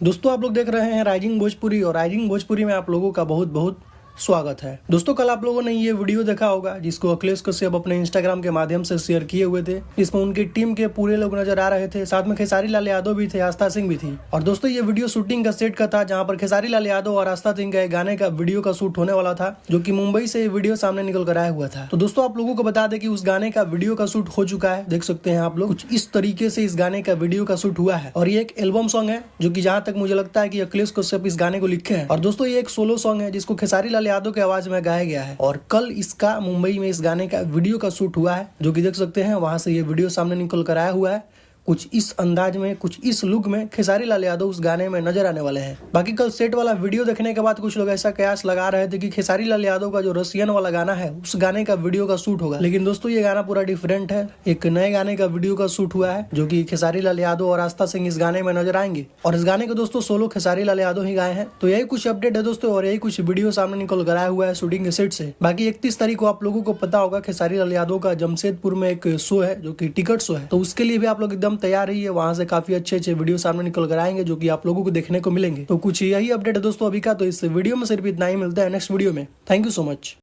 दोस्तों आप लोग देख रहे हैं राइजिंग भोजपुरी और राइजिंग भोजपुरी में आप लोगों का बहुत बहुत स्वागत है। दोस्तों कल आप लोगों ने ये वीडियो देखा होगा जिसको अखिलेश कश्यप अपने इंस्टाग्राम के माध्यम से शेयर किए हुए थे, जिसमें उनकी टीम के पूरे लोग नजर आ रहे थे, साथ में खेसारी लाल यादव भी थे, आस्था सिंह भी थी। और दोस्तों ये वीडियो शूटिंग का सेट का था जहाँ पर खेसारी लाल यादव और आस्था सिंह का गाने का वीडियो का शूट होने वाला था, जो की मुंबई से वीडियो सामने निकल कर आया हुआ था। तो दोस्तों आप लोगों को बता दें कि उस गाने का वीडियो का शूट हो चुका है। देख सकते हैं आप लोग कुछ इस तरीके से इस गाने का वीडियो का शूट हुआ है और ये एक एल्बम सॉन्ग है जो कि जहाँ तक मुझे लगता है कि अखिलेश कश्यप इस गाने को लिखे हैं। और दोस्तों ये एक सोलो सॉन्ग है जिसको खेसारी लाल यादव के आवाज में गाया गया है और कल इसका मुंबई में इस गाने का वीडियो का शूट हुआ है, जो कि देख सकते हैं वहां से ये वीडियो सामने निकल कर आया हुआ है। कुछ इस अंदाज में, कुछ इस लुक में खेसारी लाल यादव उस गाने में नजर आने वाले हैं। बाकी कल सेट वाला वीडियो देखने के बाद कुछ लोग ऐसा कयास लगा रहे थे कि खेसारी लाल यादव का जो रसियन वाला गाना है उस गाने का वीडियो का शूट होगा, लेकिन दोस्तों ये गाना पूरा डिफरेंट है। एक नए गाने का वीडियो का शूट हुआ है जो कि खेसारी लाल यादव और आस्था सिंह इस गाने में नजर आएंगे और इस गाने को दोस्तों सोलो खेसारी लाल यादव ही गाए हैं। तो यही कुछ अपडेट है दोस्तों और यही कुछ वीडियो सामने निकल कर आया हुआ है शूटिंग के सेट से। बाकी 31 तारीख को आप लोगों को पता होगा खेसारी लाल यादव का जमशेदपुर में एक शो है जो की टिकट शो है, तो उसके लिए भी आप लोग एकदम तैयार रहिए। वहां से काफी अच्छे अच्छे वीडियो सामने निकल कर आएंगे जो कि आप लोगों को देखने को मिलेंगे। तो कुछ यही अपडेट है दोस्तों अभी का। तो इस वीडियो में सिर्फ इतना ही, मिलता है नेक्स्ट वीडियो में। Thank you so much.